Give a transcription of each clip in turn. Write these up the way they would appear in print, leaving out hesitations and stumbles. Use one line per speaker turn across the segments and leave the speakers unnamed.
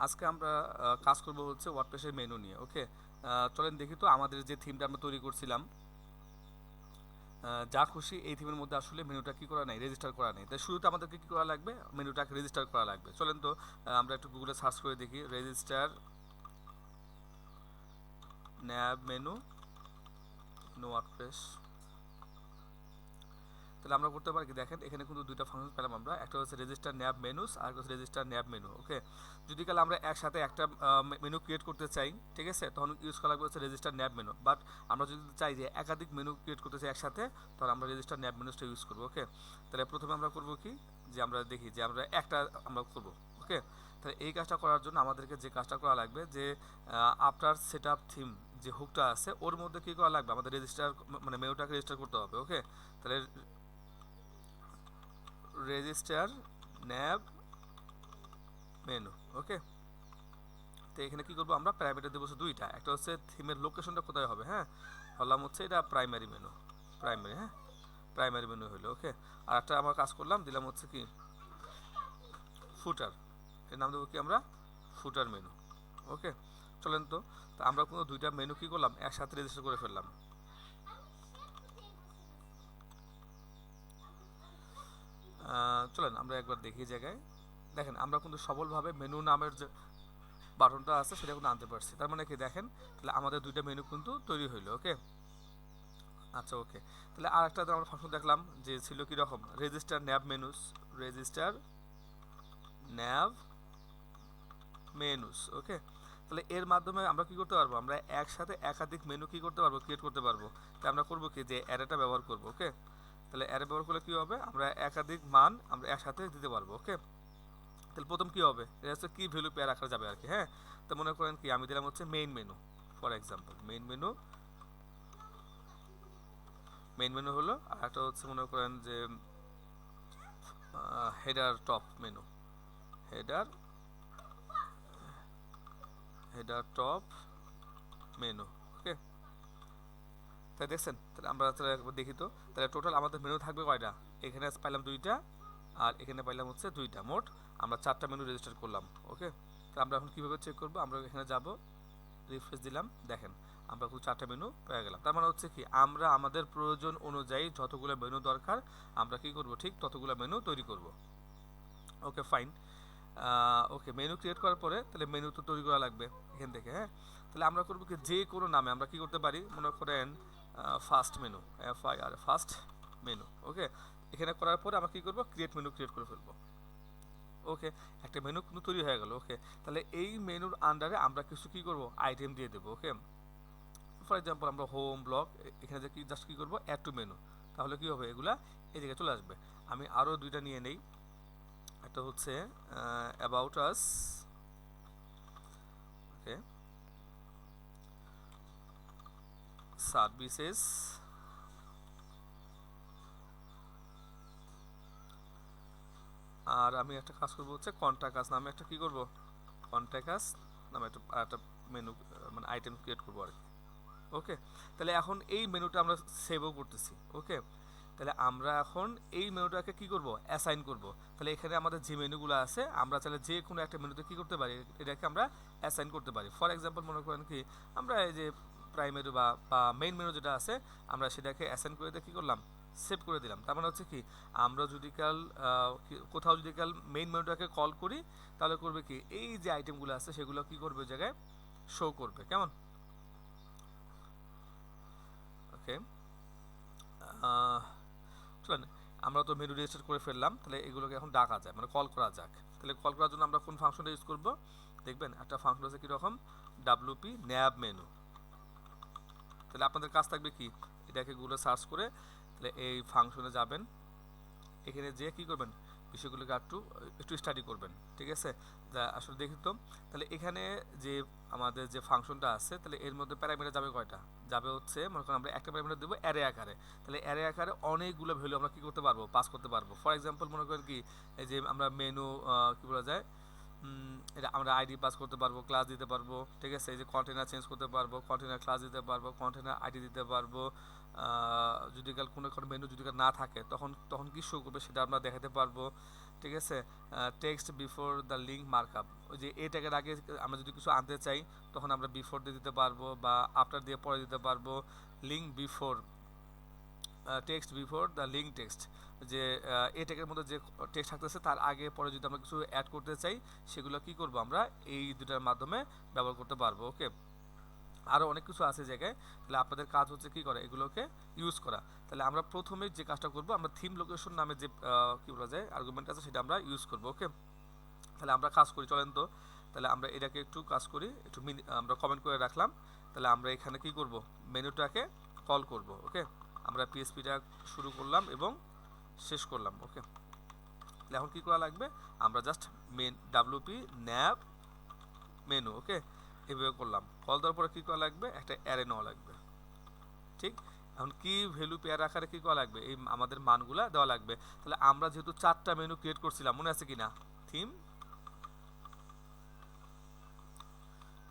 আজকে আমরা কাজ করব হচ্ছে ওয়ার্ডপ্রেসের মেনু নিয়ে। ওকে, চলেন দেখি তো আমাদের যে থিমটা আমরা তৈরি করছিলাম, যা খুশি এই থিমের মধ্যে আসলে মেনুটা কি করা নাই, রেজিস্টার করা নেই। তাই শুরুতে আমাদেরকে কি করা লাগবে, মেনুটাকে রেজিস্টার করা লাগবে। চলেন তো আমরা একটু গুগলে সার্চ করে দেখি রেজিস্টার ন্যাব মেনু নো ওয়ার্ডপ্রেস। তাহলে আমরা করতে পারি কি, দেখেন এখানে কিন্তু দুইটা ফাংশন পেলাম আমরা, একটা হচ্ছে রেজিস্টার ন্যাব মেনুস আর একটা হচ্ছে রেজিস্টার ন্যাব মেনু। ওকে, যদি কাল আমরা একসাথে একটা মেনু ক্রিয়েট করতে চাই, ঠিক আছে, তখন ইউজ করা লাগবে হচ্ছে রেজিস্টার ন্যাব মেনু। বাট আমরা যদি চাই যে একাধিক মেনু ক্রিয়েট করতে চাই একসাথে, তাহলে আমরা রেজিস্টার ন্যাব মেনুসটা ইউজ করবো। ওকে, তাহলে প্রথমে আমরা করবো কি, যে আমরা দেখি যে আমরা একটা আমরা করবো। ওকে, তাহলে এই কাজটা করার জন্য আমাদেরকে যে কাজটা করা লাগবে, যে আফটার সেট আপ থিম যে হুকটা আছে ওর মধ্যে কী করা লাগবে, আমাদের রেজিস্টার মানে মেনুটাকে রেজিস্টার করতে হবে। ওকে, তাহলে রেজিস্টার ন্যাব মেনু। ওকে, তো এখানে কি করবো, আমরা প্রাইভেটে দেবো দুইটা, একটা হচ্ছে থিমের লোকেশনটা কোথায় হবে, হ্যাঁ, বললাম হচ্ছে এটা প্রাইমারি মেনু, প্রাইমারি, হ্যাঁ, প্রাইমারি মেনু হলো। ওকে, আর একটা আমরা কাজ করলাম, দিলাম হচ্ছে কি ফুটার, এর নাম দেবো কি আমরা ফুটার মেনু। ওকে, চলেন তো, তা আমরা কোনো দুইটা মেনু কি করলাম, একসাথে রেজিস্টার করে ফেললাম। চলেন আমরা একবার দেখি জায়গায়, দেখেন আমরা কিন্তু সফলভাবে মেনু নামের যে বাটনটা আছে সেটা কিন্তু আনতে পারছি। তার মানে কি, দেখেন তাহলে আমাদের দুইটা মেনু কিন্তু তৈরি হইলো। ওকে, আচ্ছা, ওকে, তাহলে আর একটা আমরা ফাংশন দেখলাম যে ছিল কি রকম, রেজিস্টার ন্যাব মেনুস, রেজিস্টার ন্যাব মেনুস। ওকে, তাহলে এর মাধ্যমে আমরা কি করতে পারবো, আমরা একসাথে একাধিক মেনু কি করতে পারবো, ক্রিয়েট করতে পারবো। তাই আমরা করবো কি, যে অ্যারেটা ব্যবহার করবো। ওকে, তাহলে অ্যারে ব্যবহার করলে কি হবে, আমরা একাধিক মান আমরা একসাথে দিতে পারবো। ওকে, তাহলে প্রথম কি হবে, এটা হচ্ছে কি ভ্যালু পেয়ে রাখা যাবে আর কি। হ্যাঁ, তো মনে করেন কি আমি দিলাম হচ্ছে main menu, for example main menu, main menu হলো, আর একটা হচ্ছে মনে করেন যে header top menu, header header top menu. Okay, তাই দেখছেন, তাহলে আমরা তাহলে একবার দেখি তো, তাহলে টোটাল আমাদের মেনু থাকবে কয়টা, এখানে পাইলাম দুইটা, আর এখানে পাইলাম হচ্ছে দুইটা, মোট আমরা চারটা মেনু রেজিস্টার করলাম। ওকে, তো আমরা এখন কীভাবে চেক করবো, আমরা এখানে যাব, রিফ্রেশ দিলাম, দেখেন আমরা খুব চারটা মেনু পেয়ে গেলাম। তার মানে হচ্ছে কি, আমরা আমাদের প্রয়োজন অনুযায়ী যতগুলো মেনু দরকার আমরা কি করব, ঠিক ততগুলো মেনু তৈরি করব। ওকে, ফাইন। ওকে, মেনু ক্রিয়েট করার পরে তাহলে মেনু তো তৈরি করা লাগবে এখান থেকে। হ্যাঁ, তাহলে আমরা করবো কি, যে কোনো নামে আমরা কি করতে পারি, মনে করেন first menu, FIR first menu. Okay, এখানে করার পরে আমরা কি করবো, ক্রিয়েট মেনু ক্রিয়েট করে ফেলবো। ওকে, একটা মেনু কিন্তু তৈরি হয়ে গেল। ওকে, তাহলে এই মেনুর আন্ডারে আমরা কিছু কি করব, আইটেম দিয়ে দেবো। ওকে, ফর এক্সাম্পল আমরা হোম ব্লগ, এখানে যে কি জাস্ট কি করবো, অ্যাড টু মেনু, তাহলে কি হবে, এগুলা এই জায়গায় চলে আসবে। আমি আরও দুইটা নিয়ে নেই, একটা হচ্ছে অ্যাবাউট আস, ওকে, সার্ভিসেস, আর আমি একটা কাজ করবো হচ্ছে কন্ট্যাক্ট আস নামে একটা কি করব, কন্ট্যাক্ট আস নামে একটা মেনু মানে আইটেম ক্রিয়েট করবো আর কি। ওকে, তাহলে এখন এই মেনুটা আমরা সেভও করতেছি। ওকে, তাহলে আমরা এখন এই মেনুটাকে কি করব, অ্যাসাইন করব। তাহলে এখানে আমাদের যে মেনুগুলো আছে আমরা চাইলে যে কোনো একটা মেনুতে কি করতে পারি, এটাকে আমরা অ্যাসাইন করতে পারি। ফর এক্সাম্পল মনে করেন কি, আমরা এই যে প্রাইমারি বা মেইন মেনু যেটা আছে আমরা সেটাকে অ্যাসাইন করে দিয়ে কী করলাম, সেভ করে দিলাম। তার মানে হচ্ছে কি, আমরা যদি কাল কোথাও যদি কাল মেইন মেনুটাকে কল করি, তাহলে করবে কি, এই যে আইটেমগুলো আছে সেগুলো কি করবে, ওই জায়গায় শো করবে। কেমন, ওকে, চলেন আমরা তো মেনু রেজিস্টার করে ফেললাম, তাহলে এগুলোকে এখন ডাকা যায়, মানে কল করা যাক। তাহলে কল করার জন্য আমরা কোন ফাংশনটা ইউজ করব, দেখবেন একটা ফাংশন আছে কীরকম, ডাব্লুপি ন্যাব মেনু। তাহলে আপনাদের কাজ থাকবে কি, এটাকে গুগলে সার্চ করে তাহলে এই ফাংশনে যাবেন, এখানে যে কী করবেন, বিষয়গুলোকে একটু একটু স্টাডি করবেন। ঠিক আছে, যা আসলে দেখি তো, তাহলে এখানে যে আমাদের যে ফাংশনটা আছে, তাহলে এর মধ্যে প্যারামিটার যাবে কয়টা, যাবে হচ্ছে মনে করেন আমরা একটা প্যারামিটার দেবো অ্যারে আকারে, তাহলে অ্যারে আকারে অনেকগুলো ভ্যালু আমরা কী করতে পারবো, পাস করতে পারবো। ফর এক্সাম্পল মনে করেন কি, এই যে আমরা মেনু কী বলা যায়, এটা আমরা আইডি পাস করতে পারবো, ক্লাস দিতে পারবো, ঠিক আছে। এই যে কন্টেনার চেঞ্জ করতে পারবো, কন্টেনার ক্লাস দিতে পারবো, কন্টেনার আইডি দিতে পারবো। যদি কাল কোনো মেনু যদি না থাকে তখন তখন কি শো করবে সেটা আমরা দেখাতে পারবো, ঠিক আছে। Text before the link markup, ওই যে এই ট্যাগের আগে আমরা যদি কিছু আনতে চাই তখন আমরা বিফোর দিয়ে দিতে পারবো বা আফটার দিয়ে পরে দিতে পারবো। Link before, text before the link text, যে এই ট্যাগের মধ্যে যে টেক্সট থাকতেছে তার আগে পরে যদি আমরা কিছু অ্যাড করতে চাই সেগুলো কি করব আমরা এই দুটার মাধ্যমে ব্যবহার করতে পারবো, ওকে। আরও অনেক কিছু আছে জায়গায়, তাহলে আপনাদের কাজ হচ্ছে কি করে এগুলোকে ইউজ করা। তাহলে আমরা প্রথমে যে কাজটা করব, আমরা থিম লোকেশন নামে যে কি বলা যায় আর্গুমেন্ট আছে সেটা আমরা ইউজ করব, ওকে। তাহলে আমরা কাজ করি, চলেন তো। তাহলে আমরা এটাকে একটু কাজ করি, একটু আমরা কমেন্ট করে রাখলাম। তাহলে আমরা এখানে কি করব, মেনুটাকে কল করব, ওকে। আমরা পিএসপিটা শুরু করলাম এবং শেষ করলাম, ওকে। তাহলে এখন কী করা লাগবে, আমরা জাস্ট ডাব্লিউপি ন্যাব মেনু, ওকে, এভাবে করলাম। কল দেওয়ার পরে কী করা লাগবে, একটা অ্যারে নেওয়া লাগবে, ঠিক। এখন কি ভ্যালু পেয়ার আকারে কী করা লাগবে, এই আমাদের মানগুলা দেওয়া লাগবে। তাহলে আমরা যেহেতু 4টা মেনু ক্রিয়েট করছিলাম, মনে আছে কি না, থিম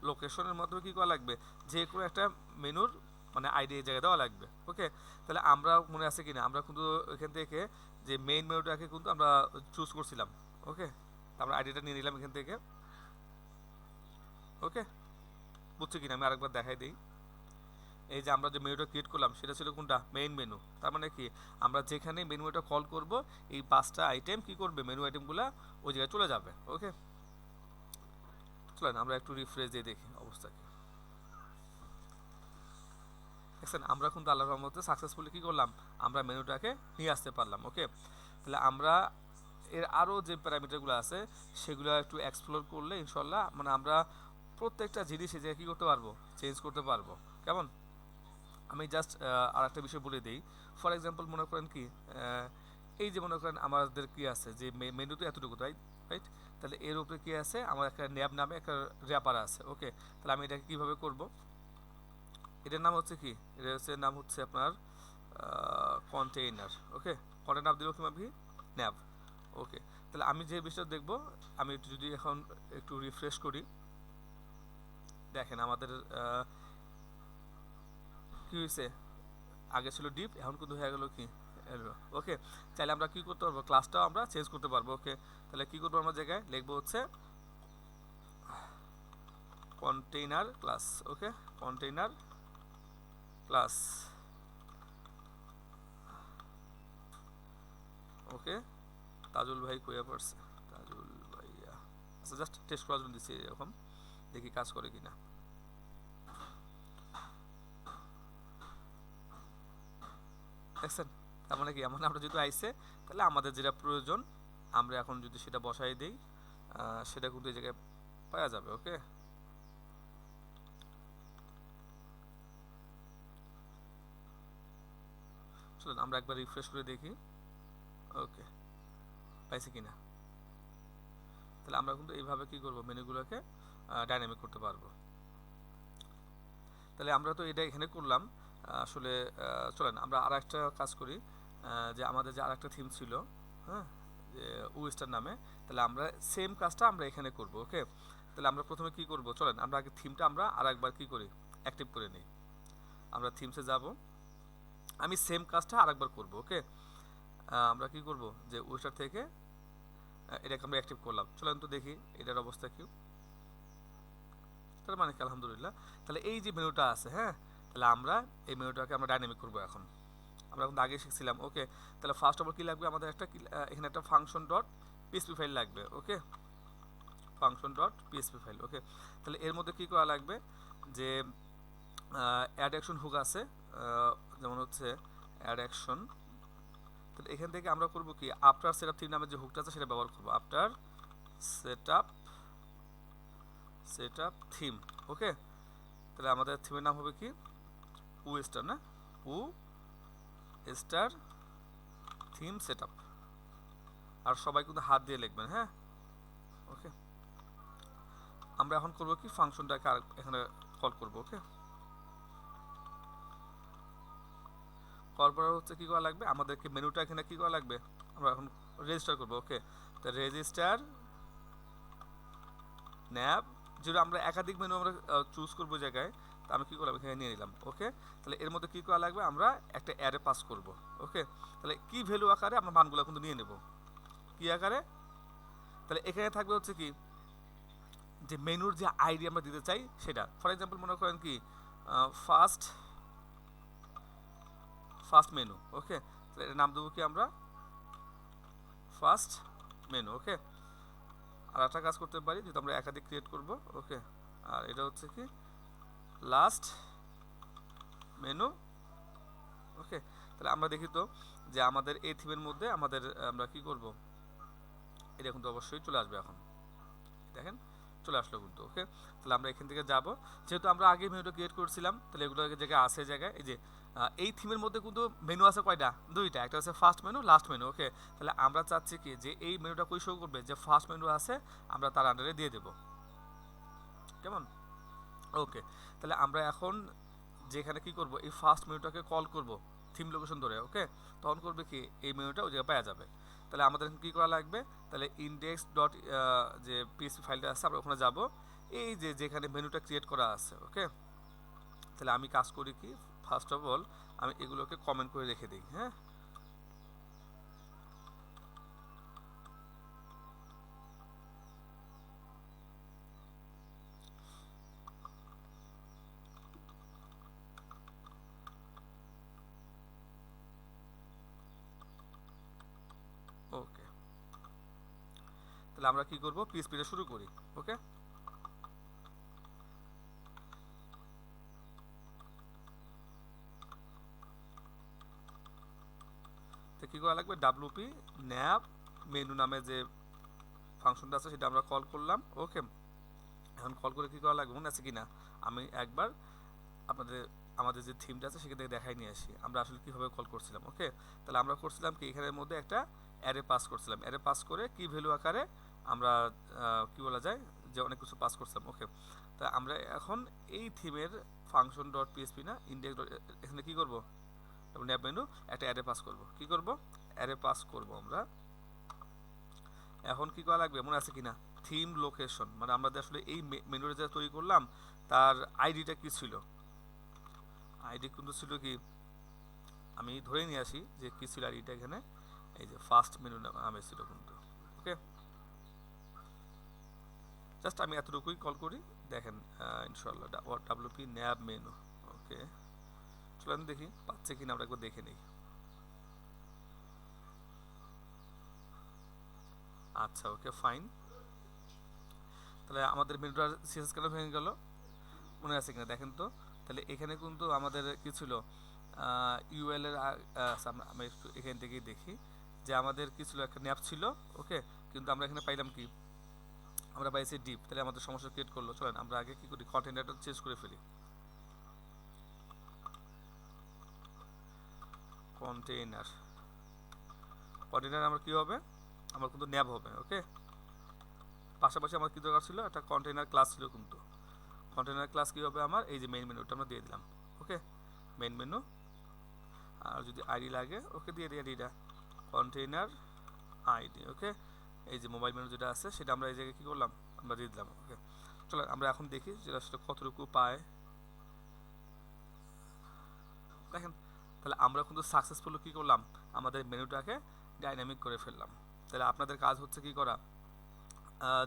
লোকেশনের মাধ্যমে কী করা লাগবে, যে কোনো একটা মেনুর মানে আইডি এই জায়গায় দেওয়া লাগবে, ওকে। তাহলে আমরা মনে আছে কি না, আমরা কিন্তু এখান থেকে যে মেইন মেনুটাকে কিন্তু আমরা চুজ করছিলাম, ওকে। আমরা আইডিটা নিয়ে নিলাম এখান থেকে, ওকে। বুঝছি কিনা আমি আরেকবার দেখাই দিই। এই যে আমরা যে মেনুটা ক্রিয়েট করলাম সেটা ছিল কোনটা, মেইন মেনু। তার মানে কি, আমরা যেখানে মেনুটা কল করব এই 5টা আইটেম কি করবে, মেনু আইটেমগুলো ওই জায়গায় চলে যাবে, ওকে। চলেন আমরা একটু রিফ্রেশ দিয়ে দেখি অবস্থা কি। দেখছেন আমরা কিন্তু আল্লাহর রহমতে সাকসেসফুলি কী করলাম, আমরা মেনুটাকে নিয়ে আসতে পারলাম, ওকে। তাহলে আমরা এর আরও যে প্যারামিটারগুলো আছে সেগুলো একটু এক্সপ্লোর করলে ইনশাল্লাহ মানে আমরা প্রত্যেকটা জিনিস এই জায়গায় কী করতে পারবো, চেঞ্জ করতে পারবো, কেমন। আমি জাস্ট আর একটা বিষয় বলে দিই। ফর এক্সাম্পল মনে করেন কি, এই যে মনে করেন আমাদের কি আছে যে মেনুতে এতটুকু, তাই রাইট। তাহলে এর উপরে কি আছে, আমার একটা ন্যাব নামে একটা র্যাপার আছে, ওকে। তাহলে আমি এটাকে কীভাবে করব, এটার নাম হচ্ছে কি, এটা হচ্ছে নাম হচ্ছে আপনার কন্টেইনার, ওকে। কন্টেইনার দিব কীভাবে, ন্যাব, ওকে। তাহলে আমি যে বিষয়টা দেখব, আমি একটু যদি এখন একটু রিফ্রেশ করি, দেখেন আমাদের কি হয়েছে, আগে ছিল ডিপ এখন কিন্তু হয়ে গেল কি, ওকে। চাইলে আমরা কি করতে পারবো, ক্লাসটাও আমরা চেঞ্জ করতে পারবো, ওকে। তাহলে কি করবো, আমরা জায়গায় লিখবো হচ্ছে কন্টেইনার ক্লাস, ওকে, কন্টেইনার ক্লাস, ওকে। তাজুল ভাই কইয়া পড়ছে, তাজুল ভাইয়া, আচ্ছা জাস্ট টেস্ট করার জন্য দিচ্ছি এরকম, দেখি কাজ করে কিনা। দেখছেন, তার মানে কি, মানে আমরা যেহেতু আইসে তাহলে আমাদের যেটা প্রয়োজন আমরা এখন যদি সেটা বসাই দিই সেটা কিন্তু এই জায়গায় পাওয়া যাবে, ওকে। চলুন আমরা একবার রিফ্রেশ করে দেখি, ওকে, পাইছি কিনা। তাহলে আমরা কিন্তু এইভাবে কি করব, মেনুগুলোকে ডাইনামিক করতে পারবো। তাহলে আমরা তো এটা এখানে করলাম, আসলে চলেন আমরা আর একটা কাজ করি, যে আমাদের যে আর একটা থিম ছিল, হ্যাঁ, যে ওয়েস্টার নামে, তাহলে আমরা সেম কাজটা আমরা এখানে করব, ওকে। তাহলে আমরা প্রথমে কি করব, চলেন আমরা আগে থিমটা আমরা আর একবার কি করি, অ্যাক্টিভ করে নিই। আমরা থিমসে যাব, আমি সেম কাজটা আর একবার করবো, ওকে। আমরা কি করব, যে ওয়েস্টার থেকে এটাকে আমরা অ্যাক্টিভ করলাম, চলেন তো দেখি এটার অবস্থা কি। তার মানে কি, আলহামদুলিল্লাহ। তাহলে এই যে মেনুটা আছে, হ্যাঁ, তাহলে আমরা এই মেনুটাকে আমরা ডাইনামিক করবো এখন, আমরা কিন্তু আগে শিখছিলাম, ওকে। তাহলে ফার্স্ট অফ অল কী লাগবে, আমাদের একটা এখানে একটা ফাংশন ডট পিএসপি ফাইল লাগবে, ওকে, ফাংশন ডট পিএসপি ফাইল, ওকে। তাহলে এর মধ্যে কী করা লাগবে, যে অ্যাড অ্যাকশন হুক আছে, যেমন হচ্ছে অ্যাড অ্যাকশন। তাহলে এখান থেকে আমরা করবো কি, আফটার সেট আপ থিম নামের যে হুকটা আছে সেটা ব্যবহার করবো, আফটার সেট আপ থিম, ওকে। তাহলে আমাদের থিমের নাম হবে কি, উ স্টার, না, উ স্টার থিম সেট আপ, আর সবাই কিন্তু হাত দিয়ে লিখবেন, হ্যাঁ, ওকে। আমরা এখন করবো কি, ফাংশনটাকে আর এখানে কল করবো, ওকে। কল করার হচ্ছে কী করা লাগবে, আমাদেরকে মেনুটা এখানে কী করা লাগবে, আমরা এখন রেজিস্টার করবো, ওকে। তো রেজিস্টার ন্যাব যেটা আমরা একাধিক মেনু আমরা চুজ করবো জায়গায়, তা আমি কী করলাম এখানে নিয়ে নিলাম। ওকে, তাহলে এর মধ্যে কী করা লাগবে, আমরা একটা অ্যারে পাস করব। ওকে, তাহলে কি ভ্যালু আকারে আমরা মানগুলো কিন্তু নিয়ে নেব, কি আকারে, তাহলে এখানে থাকবে হচ্ছে কি যে মেনুর যে আইডি আমরা দিতে চাই সেটা। ফর এক্সাম্পল মনে করেন কি ফার্স্ট ফার্স্ট মেনু। ওকে, তাহলে এটার নাম দেবো কি আমরা ফার্স্ট মেনু। ওকে, আর একটা কাজ করতে পারি যেহেতু আমরা একাধিক ক্রিয়েট করব। ওকে, আর এটা হচ্ছে কি লাস্ট মেনু। ওকে, তাহলে আমরা দেখি তো যে আমাদের এই থিমের মধ্যে আমাদের আমরা কি করব, এটা কিন্তু অবশ্যই চলে আসবে। এখন দেখেন চলে আসলো কিন্তু। ওকে, তাহলে আমরা এখান থেকে যাব, যেহেতু আমরা আগে মেনুটা ক্রিয়েট করছিলাম, তাহলে এগুলো জায়গায় আছে জায়গায় এই যে এই থিমের মধ্যে কিন্তু মেনু আছে কয়টা, দুইটা, একটা হচ্ছে ফার্স্ট মেনু, লাস্ট মেনু। ওকে, তাহলে আমরা চাচ্ছি কি যে এই মেনুটা কই শো করবে, যে ফার্স্ট মেনু আছে আমরা তার আন্ডারে দিয়ে দেব, কেমন। ওকে, তাহলে আমরা এখন যেখানে কি করব, এই ফার্স্ট মেনুটাকে কল করব থিম লোকেশন ধরে। ওকে, তখন করবে কি এই মেনুটা ওই জায়গায় পাওয়া যাবে। তাহলে আমাদের কী করা লাগবে, তাহলে ইন্ডেক্স ডট যে পিএসপি ফাইলটা আছে আমরা ওখানে যাব, এই যে যেখানে মেনুটা ক্রিয়েট করা আছে। ওকে, তাহলে আমি কাজ করি কি, ফার্স্ট অফ অল আমি এগুলোকে কমেন্ট করে রেখে দিই। হ্যাঁ, ওকে, তাহলে আমরা কি করব, পিএসপিটা শুরু করি। ওকে, তো কী করা লাগবে, ডাব্লুপি ন্যাব মেনু নামে যে ফাংশনটা আছে সেটা আমরা কল করলাম। ওকে, এখন কল করে কী করা লাগবে মনে আছে কি না, আমি একবার আপনাদের আমাদের যে থিমটা আছে সেখান থেকে দেখাই নিয়ে আসি আমরা আসলে কীভাবে কল করছিলাম। ওকে, তাহলে আমরা করছিলাম কি, এখানের মধ্যে একটা অ্যারে পাস করছিলাম, অ্যারে পাস করে কি ভ্যালু আকারে আমরা কি বলা যায় যে অনেক কিছু পাস করছিলাম। ওকে, তা আমরা এখন এই থিমের ফাংশন ডট পিএসপি না ইন্ডেক্স ডট, এখানে কী করবো, ন্যাব মেনু একটা অ্যারে পাস করব। কি করব, অ্যারে পাস করব আমরা। এখন কি করা লাগবে মনে আছে কিনা, থিম লোকেশন, মানে আমরা আসলে এই মেনুটা যেটা তৈরি করলাম তার আইডিটা কি ছিল, আইডি কিন্তু ছিল কি, আমি ধরে নিয়ে আসি যে কি ছিল আইডিটা এখানে, এই যে ফার্স্ট মেনু নামে ছিল কিন্তু। ওকে, জাস্ট আমি এতটুকুই কল করি, দেখেন ইনশাল্লাহ ডাব্লিউপি ন্যাব মেনু। ওকে, চলেন দেখি পাচ্ছে কিনা, আমরা একবার দেখে নিই। আচ্ছা, ওকে ফাইন, তাহলে আমাদের মেনুটার সিএসএস কেন ভেঙে গেল মনে আছে কিনা দেখেন তো। তাহলে এখানে কিন্তু আমাদের কি ছিল, ইউএল এর আমি একটু এখান থেকেই দেখি যে আমাদের কি ছিল, একটা ন্যাপ ছিল। ওকে, কিন্তু আমরা এখানে পাইলাম কি, আমরা পাইছি ডিপ, তাহলে আমাদের সমস্যা ক্রিয়েট করলো। চলেন আমরা আগে কি করি, কন্টেনারটা চেঞ্জ করে ফেলি। কন্টেইনার, কন্টেইনার আমার কি হবে, আমার কিন্তু ন্যাব হবে। ওকে, পাশাপাশি আমার কি দরকার ছিল, একটা কন্টেইনার ক্লাস ছিল কিন্তু। কন্টেইনার ক্লাস কী হবে আমার, এই যে মেইন মেনুটা আমরা দিয়ে দিলাম। ওকে, মেইন মেনু, আর যদি আইডি লাগে ওকে দিয়ে দিই আইডিটা, কন্টেইনার আইডি। ওকে, এই যে মোবাইল মেনু যেটা আছে সেটা আমরা এই জায়গায় কী করলাম, আমরা দিয়ে দিলাম। ওকে, চলো আমরা এখন দেখি যেটা আসলে কতটুকু পায়। দেখেন, তাহলে আমরা কিন্তু সাকসেসফুলি কী করলাম, আমাদের মেনুটাকে ডাইনামিক করে ফেললাম। তাহলে আপনাদের কাজ হচ্ছে কি করা,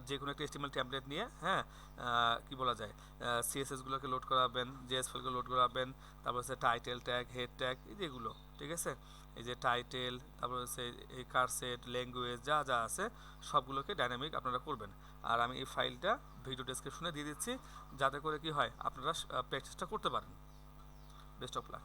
যে কোনো একটা HTML টেমপ্লেট নিয়ে, হ্যাঁ, কি বলা যায়, সিএসএসগুলোকে লোড করাবেন, জেএস ফাইলগুলো লোড করাবেন, তারপর হচ্ছে টাইটেল ট্যাগ, হেড ট্যাগ, এই যেগুলো, ঠিক আছে, এই যে টাইটেল, তারপর হচ্ছে এই কারসেট, ল্যাঙ্গুয়েজ যা যা আছে সবগুলোকে ডাইনামিক আপনারা করবেন। আর আমি এই ফাইলটা ভিডিও ডেসক্রিপশনে দিয়ে দিচ্ছি, যাতে করে কি হয় আপনারা প্র্যাকটিসটা করতে পারেন। Best of luck.